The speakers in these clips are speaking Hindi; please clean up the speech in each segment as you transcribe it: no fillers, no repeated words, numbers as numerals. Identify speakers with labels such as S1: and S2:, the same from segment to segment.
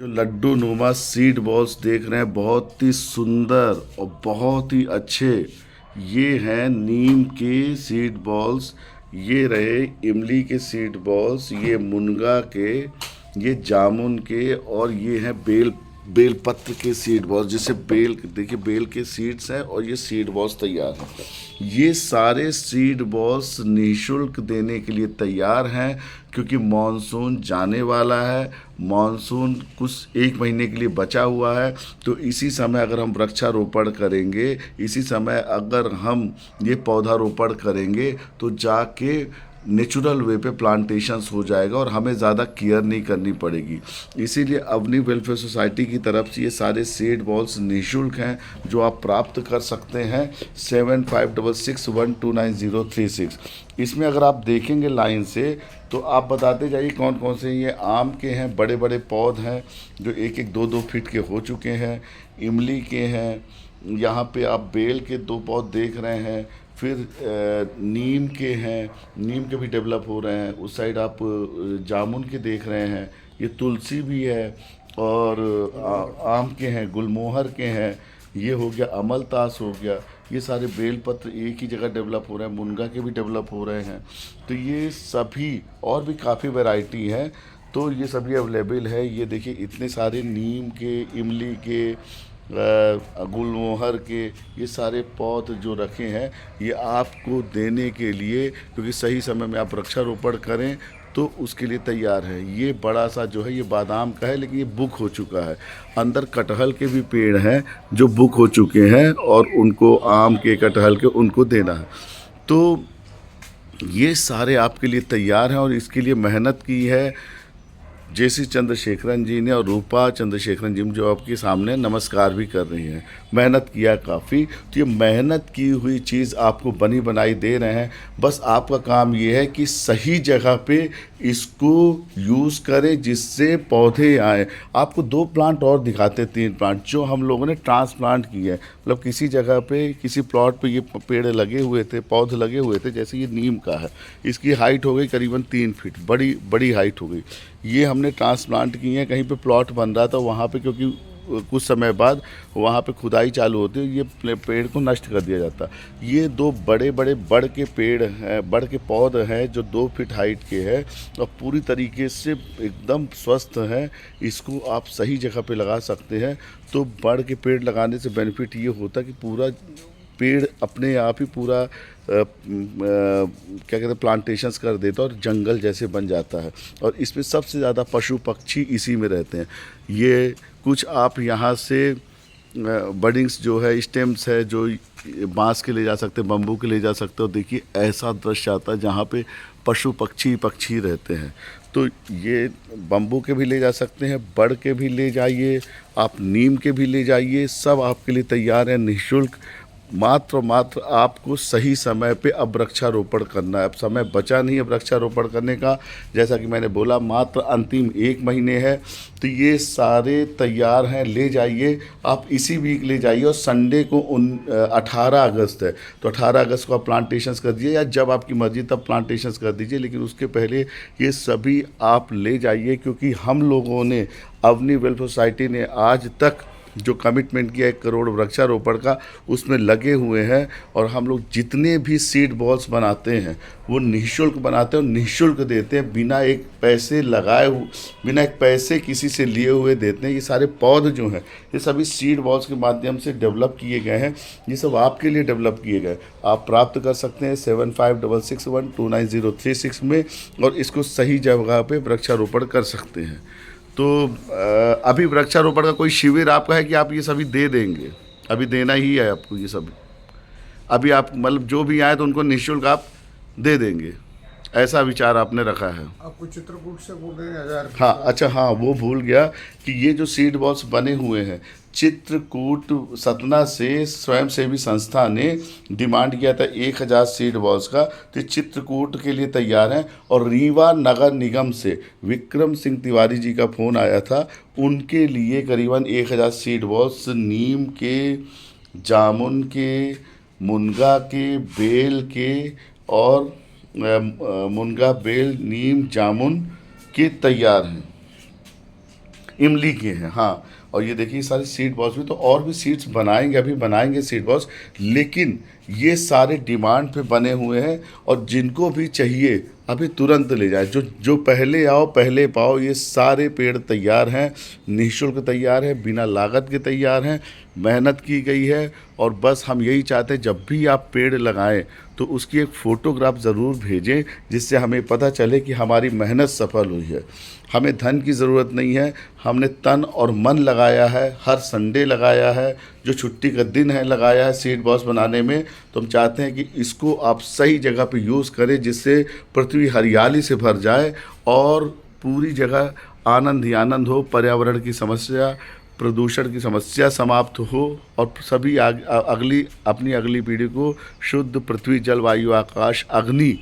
S1: जो लड्डू नुमा सीड बॉल्स देख रहे हैं, बहुत ही सुंदर और बहुत ही अच्छे। ये हैं नीम के सीड बॉल्स। ये रहे इमली के सीड बॉल्स, ये मुनगा के, ये जामुन के, और ये हैं बेल पत्र के सीड बॉल्स। जिसे बेल, देखिए बेल के सीड्स हैं और ये सीड बॉल्स तैयार हैं। ये सारे सीड बॉल्स निःशुल्क देने के लिए तैयार हैं, क्योंकि मॉनसून जाने वाला है। मॉनसून कुछ एक महीने के लिए बचा हुआ है। तो इसी समय अगर हम वृक्षारोपण करेंगे, इसी समय अगर हम ये पौधारोपण करेंगे, तो जाके नेचुरल वे पे प्लांटेशंस हो जाएगा और हमें ज़्यादा केयर नहीं करनी पड़ेगी। इसीलिए अवनी वेलफेयर सोसाइटी की तरफ से ये सारे सीड बॉल्स निःशुल्क हैं, जो आप प्राप्त कर सकते हैं 7566129036। इसमें अगर आप देखेंगे लाइन से, तो आप बताते जाइए कौन कौन से। ये आम के हैं, बड़े बड़े पौध हैं जो एक एक दो दो फीट के हो चुके हैं। इमली के हैं, यहाँ पे आप बेल के दो पौध देख रहे हैं। फिर नीम के हैं, नीम के भी डेवलप हो रहे हैं। उस साइड आप जामुन के देख रहे हैं। ये तुलसी भी है, और आम के हैं, गुलमोहर के हैं। ये हो गया अमलतास हो गया। ये सारे बेलपत्र एक ही जगह डेवलप हो रहे हैं। मुनगा के भी डेवलप हो रहे हैं। तो ये सभी और भी काफ़ी वैरायटी है। तो ये सभी अवेलेबल है। ये देखिए इतने सारे नीम के, इमली के, गुलमोहर के, ये सारे पौध जो रखे हैं, ये आपको देने के लिए, क्योंकि सही समय में आप वृक्षारोपण करें तो उसके लिए तैयार है। ये बड़ा सा जो है ये बादाम का है, लेकिन ये बुक हो चुका है। अंदर कटहल के भी पेड़ हैं जो बुक हो चुके हैं, और उनको आम के, कटहल के, उनको देना है। तो ये सारे आपके लिए तैयार हैं, और इसके लिए मेहनत की है जेसी चंद्रशेखरन जी ने, और रूपा चंद्रशेखरन जी जो आपके सामने नमस्कार भी कर रही हैं। मेहनत किया काफ़ी। तो ये मेहनत की हुई चीज़ आपको बनी बनाई दे रहे हैं। बस आपका काम ये है कि सही जगह पे इसको यूज़ करें, जिससे पौधे आए। आपको 2 प्लांट और दिखाते, 3 प्लांट जो हम लोगों ने ट्रांसप्लांट किए हैं। मतलब किसी जगह पे, किसी प्लॉट पे ये पेड़ लगे हुए थे, पौधे लगे हुए थे। जैसे ये नीम का है, इसकी हाइट हो गई करीबन 3 फीट, बड़ी बड़ी हाइट हो गई। ये हमने ट्रांसप्लांट किए हैं। कहीं पे प्लॉट बन रहा था, वहाँ पे क्योंकि कुछ समय बाद वहाँ पे खुदाई चालू होती है, ये पेड़ को नष्ट कर दिया जाता। ये 2 बड़े बड़े बड़ के पेड़ हैं, बड़ के पौध हैं, जो 2 फीट हाइट के हैं और पूरी तरीके से एकदम स्वस्थ हैं। इसको आप सही जगह पे लगा सकते हैं। तो बड़ के पेड़ लगाने से बेनिफिट ये होता है कि पूरा पेड़ अपने आप ही पूरा क्या कहते हैं, प्लांटेशंस कर देता है और जंगल जैसे बन जाता है। और इसमें सबसे ज़्यादा पशु पक्षी इसी में रहते हैं। ये कुछ आप यहाँ से बडिंग्स जो है, स्टेम्स है, जो बांस के ले जा सकते हैं, बम्बू के ले जा सकते हो। देखिए ऐसा दृश्य आता है जहाँ पे पशु पक्षी पक्षी रहते हैं। तो ये बम्बू के भी ले जा सकते हैं, बड़ के भी ले जाइए, आप नीम के भी ले जाइए। सब आपके लिए तैयार है निःशुल्क। मात्र आपको सही समय पे अब वृक्षारोपण करना है। अब समय बचा नहीं है वृक्षारोपण करने का। जैसा कि मैंने बोला, मात्र अंतिम 1 महीने है। तो ये सारे तैयार हैं, ले जाइए आप। इसी वीक ले जाइए। और संडे को 18 अगस्त है, तो 18 अगस्त को आप प्लांटेशंस कर दीजिए, या जब आपकी मर्जी तब प्लांटेशंस कर दीजिए। लेकिन उसके पहले ये सभी आप ले जाइए, क्योंकि हम लोगों ने, अवनी वेलफेयर सोसाइटी ने आज तक जो कमिटमेंट किया 1 करोड़ वृक्षारोपण का, उसमें लगे हुए हैं। और हम लोग जितने भी सीड बॉल्स बनाते हैं वो निःशुल्क बनाते हैं और निःशुल्क देते हैं, बिना एक पैसे लगाए, बिना एक पैसे किसी से लिए हुए देते हैं। ये सारे पौध जो हैं, ये सभी सीड बॉल्स के माध्यम से डेवलप किए गए हैं। ये सब आपके लिए डेवलप किए गए। आप प्राप्त कर सकते हैं 7566129036 में, और इसको सही जगह पे वृक्षारोपण कर सकते हैं। तो अभी वृक्षारोपण का कोई शिविर आपका है कि आप ये सभी दे देंगे? अभी देना ही है आपको ये सभी? अभी आप मतलब जो भी आए तो उनको निःशुल्क आप दे देंगे, ऐसा विचार आपने रखा है?
S2: आपको चित्रकूट से बोल रहे हैं 1000
S1: हाँ, अच्छा, हाँ, वो भूल गया कि ये जो सीड बॉल्स बने हुए हैं, चित्रकूट सतना से स्वयंसेवी संस्था ने डिमांड किया था 1000 सीड बॉल्स का। तो ये चित्रकूट के लिए तैयार हैं। और रीवा नगर निगम से विक्रम सिंह तिवारी जी का फ़ोन आया था, उनके लिए करीबन 1000 सीड बॉल्स नीम के, जामुन के, मुनगा के, बेल के, और मुनगा, बेल, नीम, जामुन के तैयार हैं। इमली के हैं, हाँ। और ये देखिए सारे सीड बॉल्स भी, तो और भी सीड्स बनाएंगे, अभी बनाएंगे सीड बॉल्स, लेकिन ये सारे डिमांड पे बने हुए हैं और जिनको भी चाहिए अभी तुरंत ले जाए, जो जो पहले आओ पहले पाओ। ये सारे पेड़ तैयार हैं, निःशुल्क तैयार है, बिना लागत के तैयार हैं, मेहनत की गई है। और बस हम यही चाहते हैं जब भी आप पेड़ लगाएं तो उसकी एक फ़ोटोग्राफ ज़रूर भेजें, जिससे हमें पता चले कि हमारी मेहनत सफल हुई है। हमें धन की ज़रूरत नहीं है, हमने तन और मन लगाया है, हर संडे लगाया है, जो छुट्टी का दिन है लगाया है सीड बॉल्स बनाने में। तो हम चाहते हैं कि इसको आप सही जगह पे यूज़ करें, जिससे पृथ्वी हरियाली से भर जाए और पूरी जगह आनंद ही आनंद हो, पर्यावरण की समस्या, प्रदूषण की समस्या समाप्त हो और सभी अपनी अगली पीढ़ी को शुद्ध पृथ्वी, जल, वायु, आकाश, अग्नि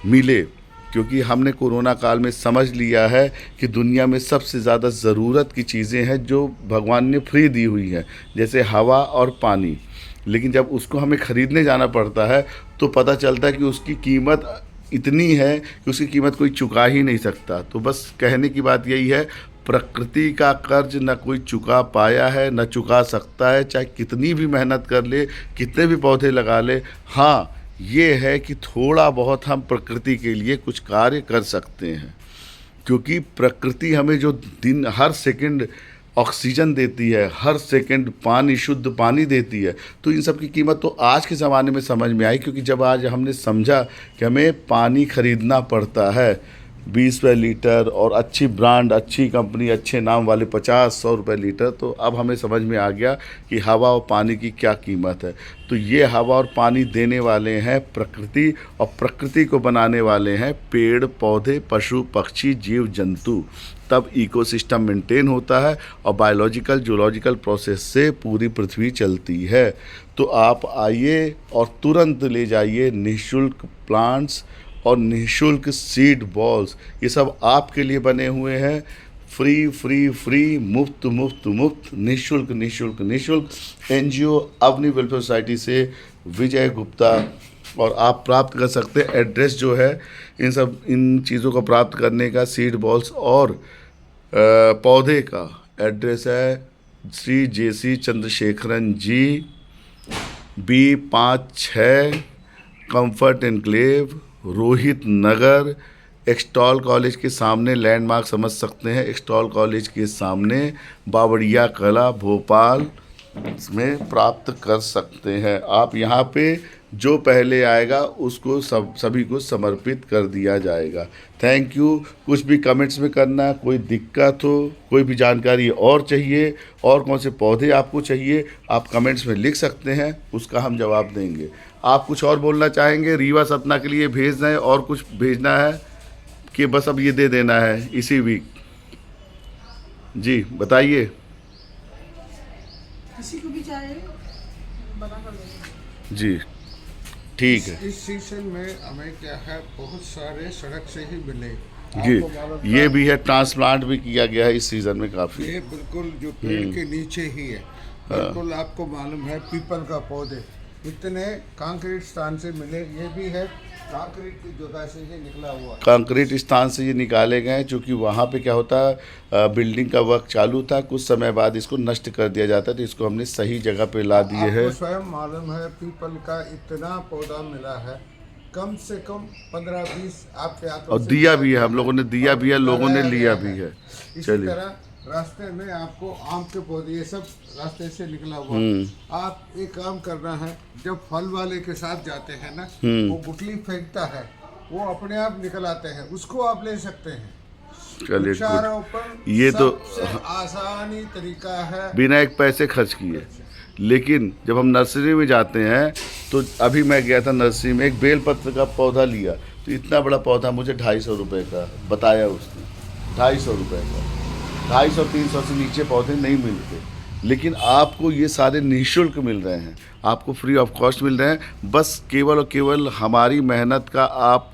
S1: मिले। क्योंकि हमने कोरोना काल में समझ लिया है कि दुनिया में सबसे ज़्यादा ज़रूरत की चीज़ें हैं जो भगवान ने फ्री दी हुई हैं, जैसे हवा और पानी। लेकिन जब उसको हमें ख़रीदने जाना पड़ता है तो पता चलता है कि उसकी कीमत इतनी है कि उसकी कीमत कोई चुका ही नहीं सकता। तो बस कहने की बात यही है, प्रकृति का कर्ज न कोई चुका पाया है, न चुका सकता है, चाहे कितनी भी मेहनत कर ले, कितने भी पौधे लगा ले। हाँ, ये है कि थोड़ा बहुत हम प्रकृति के लिए कुछ कार्य कर सकते हैं, क्योंकि प्रकृति हमें जो दिन हर सेकंड ऑक्सीजन देती है, हर सेकंड पानी, शुद्ध पानी देती है। तो इन सब की कीमत तो आज के ज़माने में समझ में आई, क्योंकि जब आज हमने समझा कि हमें पानी खरीदना पड़ता है 20 रुपये लीटर, और अच्छी ब्रांड, अच्छी कंपनी, अच्छे नाम वाले 50-100 रुपये लीटर, तो अब हमें समझ में आ गया कि हवा और पानी की क्या कीमत है। तो ये हवा और पानी देने वाले हैं प्रकृति, और प्रकृति को बनाने वाले हैं पेड़ पौधे, पशु पक्षी, जीव जंतु। तब इकोसिस्टम मेंटेन होता है और बायोलॉजिकल जूलॉजिकल प्रोसेस से पूरी पृथ्वी चलती है। तो आप आइए और तुरंत ले जाइए निःशुल्क प्लांट्स और निःशुल्क सीड बॉल्स। ये सब आपके लिए बने हुए हैं, फ्री फ्री फ्री, मुफ्त मुफ्त मुफ्त, निःशुल्क निःशुल्क निःशुल्क। NGO अवनी वेलफेयर सोसाइटी से विजय गुप्ता। और आप प्राप्त कर सकते हैं, एड्रेस जो है इन चीज़ों को प्राप्त करने का, सीड बॉल्स और पौधे का एड्रेस है श्री JC चंद्रशेखरन जी, B56, कंफर्ट एनक्लेव, रोहित नगर, एक्सटॉल कॉलेज के सामने, लैंडमार्क समझ सकते हैं, एक्सटॉल कॉलेज के सामने, बावड़िया कला, भोपाल में प्राप्त कर सकते हैं। आप यहाँ पे जो पहले आएगा उसको सभी को समर्पित कर दिया जाएगा। Thank you. कुछ भी कमेंट्स में करना, कोई दिक्कत हो, कोई भी जानकारी और चाहिए, और कौन से पौधे आपको चाहिए, आप कमेंट्स में लिख सकते हैं, उसका हम जवाब देंगे। आप कुछ और बोलना चाहेंगे? रीवा सतना के लिए भेजना है और कुछ भेजना है कि बस अब ये दे देना है इसी वीक? जी बताइए।
S3: किसी को भी चाहे बता कर देंगे।
S1: जी ठीक है।
S2: इस सीजन में हमें क्या है, बहुत सारे सड़क से ही मिले।
S1: जी,
S2: आपको मालूम
S1: ये
S2: था,
S1: भी है, ट्रांसप्लांट भी किया गया है इस सीज़न में काफ़ी।
S2: ये बिल्कुल जो पेड़ के नीचे ही है, बिल्कुल आपको मालूम है, पीपल का पौधे इतने कंक्रीट स्थान से मिले। ये भी है कंक्रीट की जगह से ही निकला हुआ।
S1: कंक्रीट स्थान से ये निकाले गए हैं, क्योंकि वहाँ पे क्या होता है, बिल्डिंग का वर्क चालू था, कुछ समय बाद इसको नष्ट कर दिया जाता है, तो इसको हमने सही जगह पे ला दिए हैं।
S2: आपको स्वयं मालूम है, पीपल का इतना पौधा मिला है, कम से कम 15-20 आपके हाथों
S1: और
S2: से
S1: दिया भी है, हम लोगों ने दिया भी है, लोगों ने लिया भी है।
S2: इसी
S1: चलिए।
S2: तरह रास्ते में आपको आम के पौधे, ये सब रास्ते से निकला हुआ। आप एक काम करना है, जब फल वाले के साथ जाते हैं ना, वो गुठली फेंकता है, वो अपने आप निकल आते हैं, उसको आप ले सकते हैं।
S1: चलिए,
S2: वृक्षारोपण
S1: ये तो
S2: सबसे आसानी तरीका है,
S1: बिना एक पैसे खर्च किए। लेकिन जब हम नर्सरी में जाते हैं, तो अभी मैं गया था नर्सरी में, एक बेलपत्र का पौधा लिया, तो इतना बड़ा पौधा मुझे 250 रुपये का बताया उसने। 250 रुपये का, 250-300 से नीचे पौधे नहीं मिलते। लेकिन आपको ये सारे निःशुल्क मिल रहे हैं, आपको फ्री ऑफ कॉस्ट मिल रहे हैं। बस केवल और केवल हमारी मेहनत का आप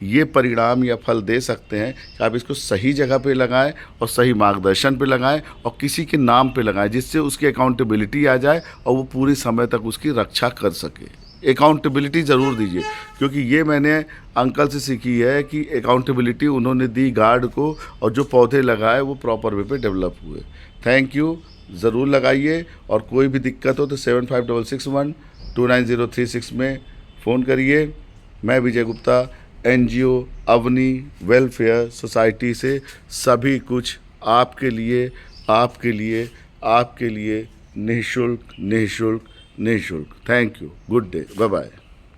S1: ये परिणाम या फल दे सकते हैं कि आप इसको सही जगह पे लगाएं और सही मार्गदर्शन पे लगाएं और किसी के नाम पे लगाएं, जिससे उसकी अकाउंटेबिलिटी आ जाए और वो पूरे समय तक उसकी रक्षा कर सके। अकाउंटेबिलिटी ज़रूर दीजिए, क्योंकि ये मैंने अंकल से सीखी है कि अकाउंटेबिलिटी उन्होंने दी गार्ड को, और जो पौधे लगाए वो प्रॉपर वे पे डेवलप हुए। थैंक यू, ज़रूर लगाइए, और कोई भी दिक्कत हो तो 75612936 में फ़ोन करिए। मैं Vijay Gupta, NGO Avani welfare society से सभी कुछ आपके लिए, आपके लिए, आपके लिए निःशुल्क निःशुल्क निःशुल्क। Thank you, good day, bye bye.